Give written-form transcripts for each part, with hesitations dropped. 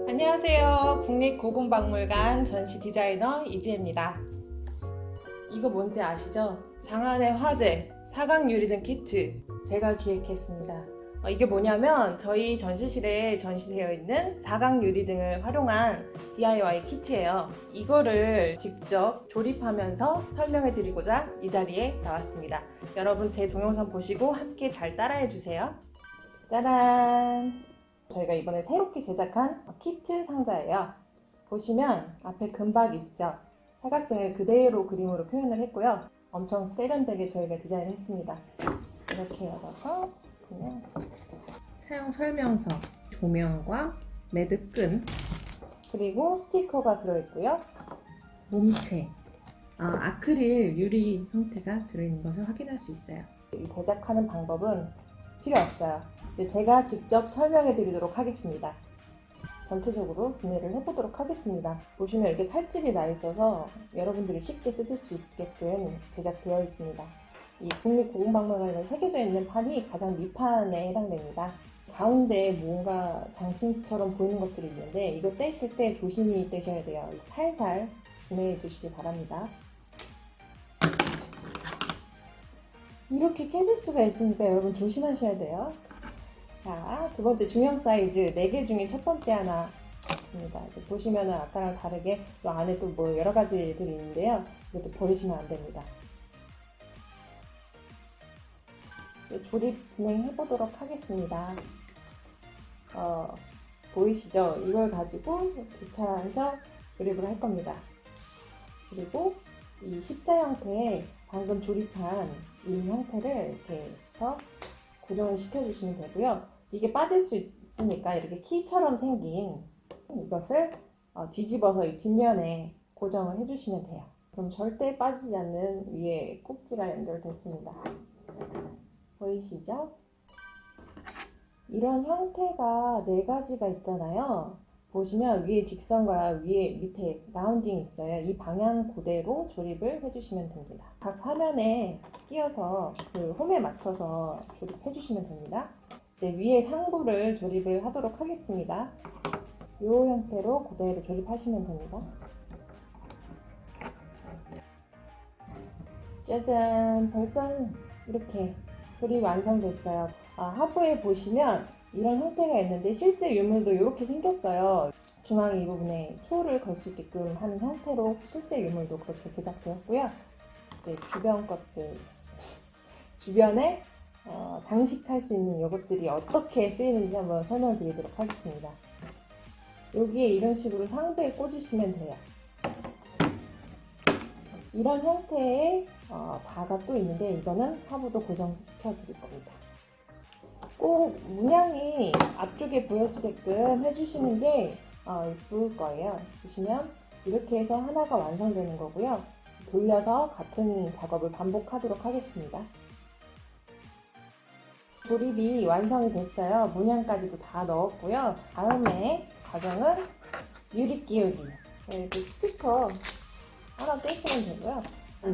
안녕하세요. 국립고궁박물관 전시 디자이너 이지혜입니다. 이거 뭔지 아시죠? 장안의 화제, 사각 유리등 키트 제가 기획했습니다. 이게 뭐냐면 저희 전시실에 전시되어 있는 사각 유리등을 활용한 DIY 키트예요. 이거를 직접 조립하면서 설명해 드리고자 이 자리에 나왔습니다. 여러분 제 동영상 보시고 함께 잘 따라해 주세요. 짜란! 저희가 이번에 새롭게 제작한 키트 상자예요. 보시면 앞에 금박 있죠? 사각등을 그대로 그림으로 표현을 했고요. 엄청 세련되게 저희가 디자인을 했습니다. 이렇게 열어서 그냥 사용 설명서, 조명과 매듭끈, 그리고 스티커가 들어있고요. 몸체, 아크릴 유리 형태가 들어있는 것을 확인할 수 있어요. 이 제작하는 방법은 필요 없어요. 제가 직접 설명해 드리도록 하겠습니다. 전체적으로 분해를 해보도록 하겠습니다. 보시면 이렇게 칼집이 나 있어서 여러분들이 쉽게 뜯을 수 있게끔 제작되어 있습니다. 이 국립고궁박물관에 새겨져 있는 판이 가장 밑판에 해당됩니다. 가운데 뭔가 장신처럼 보이는 것들이 있는데 이거 떼실 때 조심히 떼셔야 돼요. 살살 분해해 주시기 바랍니다. 이렇게 깨질 수가 있으니까 여러분 조심하셔야 돼요. 자, 두 번째 중형 사이즈 4개 중에 첫 번째 하나입니다. 보시면은 아까랑 다르게 또 안에 또 뭐 여러 가지들이 있는데요. 이것도 버리시면 안 됩니다. 이제 조립 진행해 보도록 하겠습니다. 보이시죠? 이걸 가지고 교차해서 조립을 할 겁니다. 그리고 이 십자 형태의 방금 조립한 이 형태를 이렇게 해서 고정을 시켜주시면 되고요. 이게 빠질 수 있으니까 이렇게 키처럼 생긴 이것을 뒤집어서 이 뒷면에 고정을 해주시면 돼요. 그럼 절대 빠지지 않는 위에 꼭지가 연결됐습니다. 보이시죠? 이런 형태가 4가지가 있잖아요. 보시면 위에 직선과 위에 밑에 라운딩이 있어요. 이 방향 그대로 조립을 해주시면 됩니다. 각 사면에 끼워서 그 홈에 맞춰서 조립해 주시면 됩니다. 이제 위에 상부를 조립을 하도록 하겠습니다. 이 형태로 그대로 조립하시면 됩니다. 짜잔! 벌써 이렇게 조립 완성됐어요. 하부에 보시면 이런 형태가 있는데 실제 유물도 이렇게 생겼어요. 중앙 이 부분에 초를 걸 수 있게끔 하는 형태로 실제 유물도 그렇게 제작되었고요. 이제 주변 것들, 주변에 장식할 수 있는 이것들이 어떻게 쓰이는지 한번 설명드리도록 하겠습니다. 여기에 이런 식으로 상대에 꽂으시면 돼요. 이런 형태의 바가 또 있는데 이거는 하부도 고정시켜 드릴 겁니다. 꼭 문양이 앞쪽에 보여지게끔 해주시는 게 예쁠 거예요. 보시면 이렇게 해서 하나가 완성되는 거고요. 돌려서 같은 작업을 반복하도록 하겠습니다. 조립이 완성이 됐어요. 문양까지도 다 넣었고요. 다음에 과정은 유리 끼우기. 이렇게 스티커 하나 떼시면 되고요.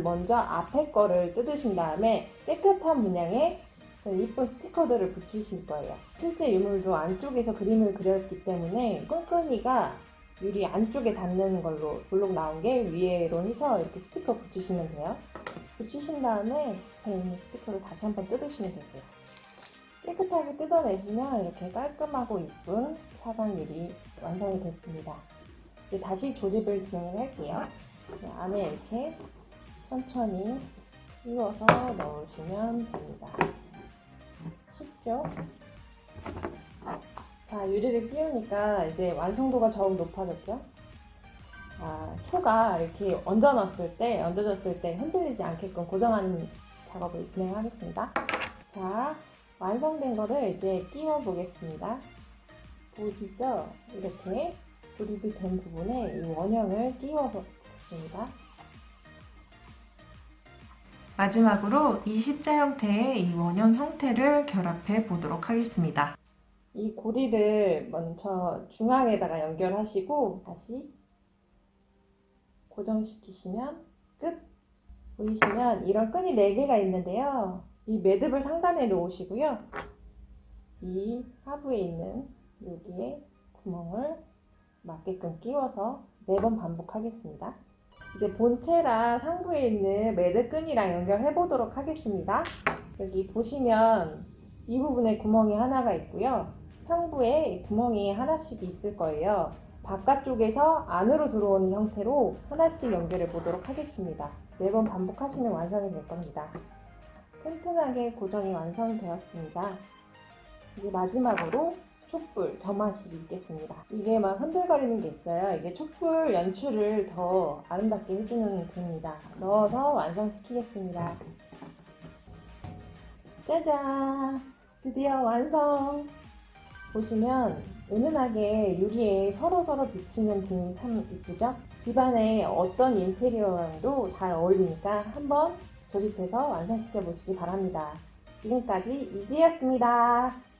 먼저 앞에 거를 뜯으신 다음에 깨끗한 문양에 이쁜 스티커들을 붙이실 거예요. 실제 유물도 안쪽에서 그림을 그렸기 때문에 끈끈이가 유리 안쪽에 닿는 걸로 볼록 나온 게 위에로 해서 이렇게 스티커 붙이시면 돼요. 붙이신 다음에 옆에 있는 스티커를 다시 한번 뜯으시면 되고요. 깨끗하게 뜯어내시면 이렇게 깔끔하고 이쁜 사각 유리 완성이 됐습니다. 이제 다시 조립을 진행을 할게요. 안에 이렇게 천천히 끼워서 넣으시면 됩니다. 쉽죠? 자, 유리를 끼우니까 이제 완성도가 더욱 높아졌죠? 초가 이렇게 얹어졌을 때 흔들리지 않게끔 고정하는 작업을 진행하겠습니다. 자, 완성된 거를 이제 끼워 보겠습니다. 보시죠? 이렇게 조립이 된 부분에 이 원형을 끼워 보겠습니다. 마지막으로 이 십자 형태의 이 원형 형태를 결합해 보도록 하겠습니다. 이 고리를 먼저 중앙에다가 연결하시고 다시 고정시키시면 끝! 보이시면 이런 끈이 4개가 있는데요. 이 매듭을 상단에 놓으시고요. 이 하부에 있는 여기에 구멍을 맞게끔 끼워서 4번 반복하겠습니다. 이제 본체랑 상부에 있는 매듭끈이랑 연결해 보도록 하겠습니다. 여기 보시면 이 부분에 구멍이 하나가 있고요. 상부에 구멍이 하나씩 있을 거예요. 바깥쪽에서 안으로 들어오는 형태로 하나씩 연결해 보도록 하겠습니다. 4번 반복하시면 완성이 될 겁니다. 튼튼하게 고정이 완성되었습니다. 이제 마지막으로 촛불 점화식이 있겠습니다. 이게 막 흔들거리는 게 있어요. 이게 촛불 연출을 더 아름답게 해주는 등입니다. 넣어서 완성시키겠습니다. 짜잔! 드디어 완성! 보시면 은은하게 유리에 서로서로 비치는 등이 참 이쁘죠? 집안에 어떤 인테리어랑도 잘 어울리니까 한번 조립해서 완성시켜 보시기 바랍니다. 지금까지 이지였습니다.